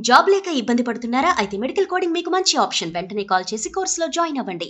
Job లేక ఇబ్బంది పడుతున్నారా? అయితే మెడికల్ కోడింగ్ మీకు మంచి ఆప్షన్. వెంటనే కాల్ చేసి కోర్సులో జాయిన్ అవ్వండి.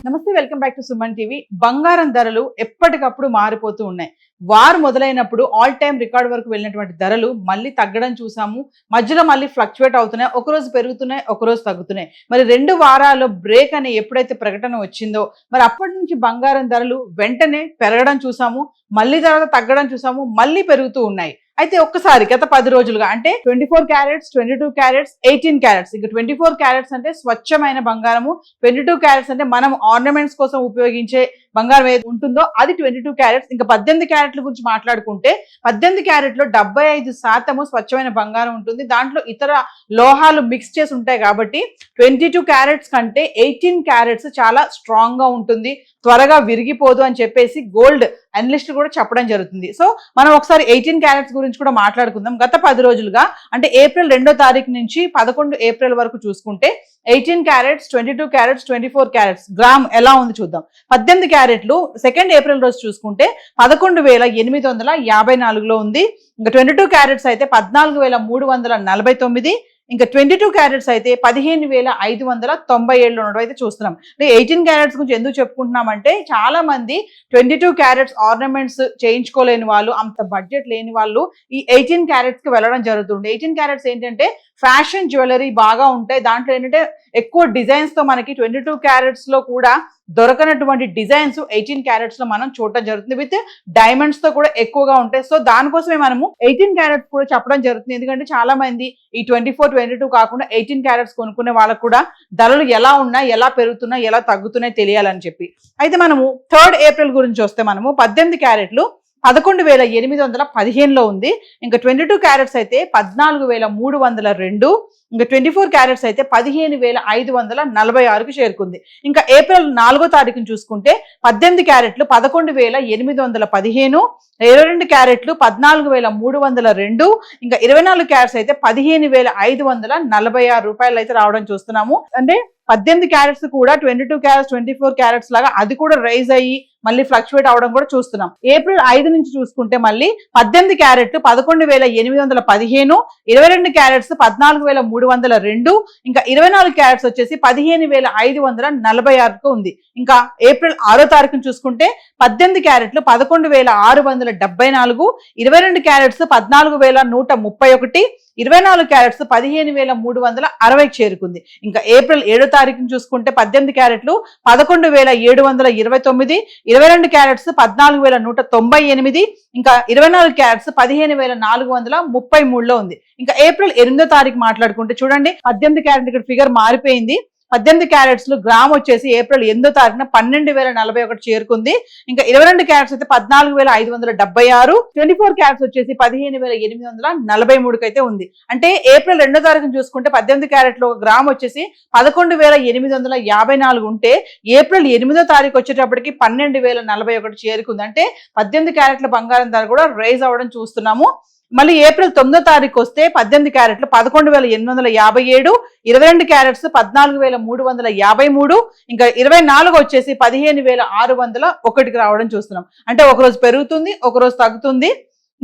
నమస్తే, welcome back to Suman TV. బంగారం ధరలు ఎప్పటికప్పుడు మారిపోతూ ఉన్నాయి. వార్ మొదలైనప్పుడు ఆల్ టైమ్ రికార్డ్ వరకు వెళ్ళినటువంటి ధరలు మళ్ళీ తగ్గడం చూసాము. మధ్యలో మళ్ళీ ఫ్లక్చువేట్ అవుతున్నాయి, ఒకరోజు పెరుగుతున్నాయి, ఒకరోజు తగ్గుతున్నాయి. మరి 2 వారాల్లో బ్రేక్ అనే ఎప్పుడైతే ప్రకటన వచ్చిందో మరి అప్పటి నుంచి బంగారం ధరలు వెంటనే పెరగడం చూసాము, మళ్ళీ తర్వాత తగ్గడం చూసాము, మళ్ళీ పెరుగుతూ ఉన్నాయి. అయితే ఒక్కసారి గత 10 రోజులుగా అంటే 24 క్యారెట్స్, 22 క్యారెట్స్, 18 క్యారెట్స్, ఇక 24 క్యారెట్స్ అంటే స్వచ్ఛమైన బంగారము, 22 క్యారెట్స్ అంటే మనం ఆర్నమెంట్స్ కోసం ఉపయోగించే బంగారం ఏది ఉంటుందో అది 22 క్యారెట్స్. ఇంకా 18 క్యారెట్ల గురించి మాట్లాడుకుంటే 18 క్యారెట్లో 75% స్వచ్ఛమైన బంగారం ఉంటుంది. దాంట్లో ఇతర లోహాలు మిక్స్ చేసి ఉంటాయి కాబట్టి 22 క్యారెట్స్ కంటే 18 క్యారెట్స్ చాలా స్ట్రాంగ్ గా ఉంటుంది, త్వరగా విరిగిపోదు అని చెప్పేసి గోల్డ్ అనలిస్ట్ కూడా చెప్పడం జరుగుతుంది. సో మనం ఒకసారి 18 క్యారెట్స్ గురించి కూడా మాట్లాడుకుందాం. గత 10 రోజులుగా అంటే ఏప్రిల్ 2వ తారీఖు నుంచి 11 ఏప్రిల్ వరకు చూసుకుంటే 18 క్యారెట్స్, 22 క్యారెట్స్, 24 క్యారెట్స్ గ్రామ్ ఎలా ఉంది చూద్దాం. 18 క్యారెట్లు 2 ఏప్రిల్ రోజు చూసుకుంటే 11,854లో ఉంది. ఇంకా 22 క్యారెట్స్ అయితే 14,349, ఇంకా 22 క్యారెట్స్ అయితే 15,597లో ఉండడం అయితే చూస్తున్నాం. 18 క్యారెట్స్ గురించి ఎందుకు చెప్పుకుంటున్నామంటే చాలా మంది 22 క్యారెట్స్ ఆర్నమెంట్స్ చేయించుకోలేని వాళ్ళు, అంత బడ్జెట్ లేని వాళ్ళు ఈ 18 క్యారెట్స్ కి వెళ్ళడం జరుగుతుంది. 18 క్యారెట్స్ ఏంటంటే ఫ్యాషన్ జ్యువెలరీ బాగా ఉంటాయి. దాంట్లో ఏంటంటే ఎక్కువ డిజైన్స్ తో మనకి 22 క్యారెట్స్ లో కూడా దొరకనటువంటి డిజైన్స్ 18 క్యారెట్స్ లో మనం చూడటం జరుగుతుంది. విత్ డైమండ్స్ తో కూడా ఎక్కువగా ఉంటాయి. సో దానికోసమే మనము 18 క్యారెట్స్ కూడా చెప్పడం జరుగుతుంది. ఎందుకంటే చాలా మంది ఈ 24, 22 కాకుండా 18 క్యారెట్స్ కొనుక్కునే వాళ్ళకు కూడా ధరలు ఎలా ఉన్నాయి, ఎలా పెరుగుతున్నాయి, ఎలా తగ్గుతున్నాయి తెలియాలని చెప్పి. అయితే మనము 3 ఏప్రిల్ గురించి వస్తే మనము 18 క్యారెట్లు 11,815లో ఉంది. ఇంకా 22 క్యారెట్స్ అయితే 14,302, ఇంకా 24 క్యారెట్స్ అయితే 15,546కు చేరుకుంది. ఇంకా ఏప్రిల్ 4వ తారీఖుని చూసుకుంటే 18 క్యారెట్లు 11,815, 22 క్యారెట్లు 14,302, ఇంకా 24 క్యారెట్స్ అయితే 15,546 రూపాయలు అయితే రావడం చూస్తున్నాము. అంటే 18 క్యారెట్స్ కూడా 22 క్యారెట్స్, 24 క్యారెట్స్ లాగా అది కూడా రైజ్ అయ్యి మళ్ళీ ఫ్లక్చువేట్ అవడం కూడా చూస్తున్నాం. ఏప్రిల్ 5 నుంచి చూసుకుంటే మళ్ళీ 18 క్యారెట్లు 11,815, 22 క్యారెట్స్ 14,302, ఇంకా 24 క్యారెట్స్ వచ్చేసి 15,546కు ఉంది. ఇంకా ఏప్రిల్ 6వ తారీఖును చూసుకుంటే 18 క్యారెట్లు 11,674, 22 క్యారెట్స్ 14,131, 24 క్యారెట్స్ 15,360కి చేరుకుంది. ఇంకా ఏప్రిల్ 7వ తారీఖును చూసుకుంటే 18 క్యారెట్లు 11,729, 22 క్యారెట్స్ 14,198, ఇంకా 24 క్యారెట్స్ 15,433లో ఉంది. ఇంకా ఏప్రిల్ 8వ తారీఖు మాట్లాడుకుంటే చూడండి, 18 క్యారెట్ ఇక్కడ ఫిగర్ మారిపోయింది. 18 క్యారెట్స్ లో గ్రామ్ వచ్చేసి ఏప్రిల్ 8వ తారీఖున 12,041 చేరుకుంది. ఇంకా 22 క్యారెట్స్ అయితే 14,576, 24 క్యారెట్స్ వచ్చేసి 15,843కి అయితే ఉంది. అంటే ఏప్రిల్ 2వ తారీఖున చూసుకుంటే 18 క్యారెట్ లో గ్రామ్ వచ్చేసి 11,854 ఉంటే ఏప్రిల్ 8వ తారీఖు వచ్చేటప్పటికి 12,041 చేరుకుంది. అంటే 18 క్యారెట్ల బంగారం ధర కూడా రైజ్ అవ్వడం చూస్తున్నాము. మళ్ళీ ఏప్రిల్ 9వ తారీఖు వస్తే 18 క్యారెట్లు 11,857, 22 క్యారెట్స్ 14,353, ఇంకా 24 వచ్చేసి 15,601కి రావడం చూస్తున్నాం. అంటే ఒకరోజు పెరుగుతుంది, ఒకరోజు తగ్గుతుంది.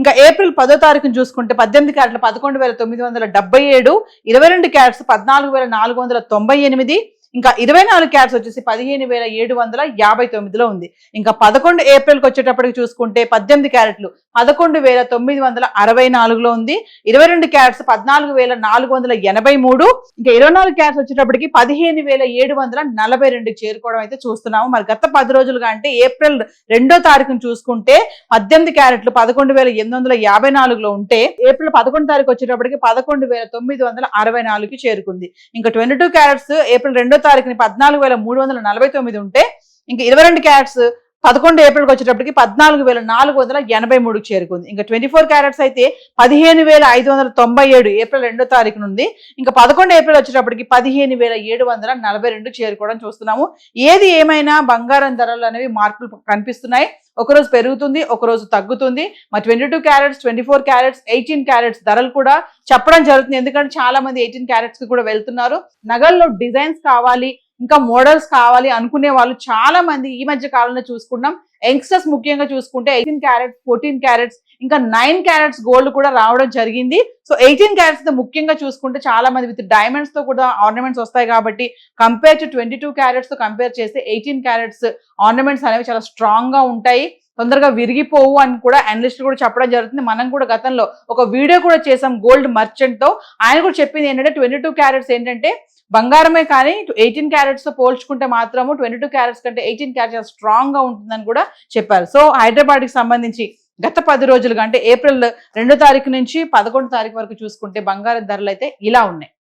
ఇంకా ఏప్రిల్ 10వ తారీఖును చూసుకుంటే 18 క్యారెట్లు 11,977, 22 క్యారెట్స్ 14,498, ఇంకా 24 క్యారెట్స్ వచ్చేసి 15,759లో ఉంది. ఇంకా 11 ఏప్రిల్కి వచ్చేటప్పటికి చూసుకుంటే 18 క్యారెట్లు 11,964లో ఉంది. 22 క్యారెట్స్ 14,483, ఇంకా 24 క్యారెట్స్ వచ్చేటప్పటికి 15,742 చేరుకోవడం అయితే చూస్తున్నాము. మరి గత 10 రోజులుగా అంటే ఏప్రిల్ 2వ తారీఖును చూసుకుంటే 18 క్యారెట్లు 11,854లో ఉంటే ఏప్రిల్ 11వ తారీఖు వచ్చేటప్పటికి 11,964కి చేరుకుంది. ఇంకా 22 క్యారెట్స్ ఏప్రిల్ 2వ తారీఖుని 14,349 ఉంటే ఇంకా 22 క్యారెట్స్ 11 ఏప్రిల్కి వచ్చేటప్పటికి 14,483కి చేరుకుంది. ఇంకా 24 క్యారెట్స్ అయితే 15,597 ఏప్రిల్ 2వ తారీఖు నుండి. ఇంకా 11 ఏప్రిల్ వచ్చేటప్పటికి 15,742 చేరుకోవడం చూస్తున్నాము. ఏది ఏమైనా బంగారం ధరలు అనేవి మార్పులు కనిపిస్తున్నాయి. ఒకరోజు పెరుగుతుంది, ఒకరోజు తగ్గుతుంది. మరి 22 క్యారెట్స్, 24 క్యారెట్స్, 18 క్యారెట్స్ ధరలు కూడా చెప్పడం జరుగుతుంది. ఎందుకంటే చాలా మంది 18 క్యారెట్స్ కి కూడా వెళ్తున్నారు. నగల్లో డిజైన్స్ కావాలి, ఇంకా మోడల్స్ కావాలి అనుకునే వాళ్ళు చాలా మంది ఈ మధ్య కాలంలో చూసుకున్నాం. యంగ్స్టర్స్ ముఖ్యంగా చూసుకుంటే 18 క్యారెట్స్, 14 క్యారెట్స్, ఇంకా 9 క్యారెట్స్ గోల్డ్ కూడా రావడం జరిగింది. సో 18 క్యారెట్స్ ముఖ్యంగా చూసుకుంటే చాలా మంది విత్ డైమండ్స్ తో కూడా ఆర్నమెంట్స్ వస్తాయి కాబట్టి కంపేర్ టు 22 క్యారెట్స్ తో కంపేర్ చేస్తే 18 క్యారెట్స్ ఆర్నమెంట్స్ అనేవి చాలా స్ట్రాంగ్ గా ఉంటాయి, తొందరగా విరిగిపోవు అని కూడా అనలిస్ట్ కూడా చెప్పడం జరుగుతుంది. మనం కూడా గతంలో ఒక వీడియో కూడా చేసాం గోల్డ్ మర్చెంట్ తో. ఆయన కూడా చెప్పింది ఏంటంటే 22 క్యారెట్స్ ఏంటంటే బంగారమే కానీ 18 క్యారెట్స్ తో పోల్చుకుంటే మాత్రము 22 క్యారెట్స్ కంటే 18 క్యారెట్స్ స్ట్రాంగ్ గా ఉంటుందని కూడా చెప్పారు. సో హైదరాబాద్ కి సంబంధించి గత 10 రోజులుగా అంటే ఏప్రిల్ 2 తారీఖు నుంచి 11 తారీఖు వరకు చూసుకుంటే బంగారం ధరలు అయితే ఇలా ఉన్నాయి.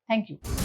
Thank you.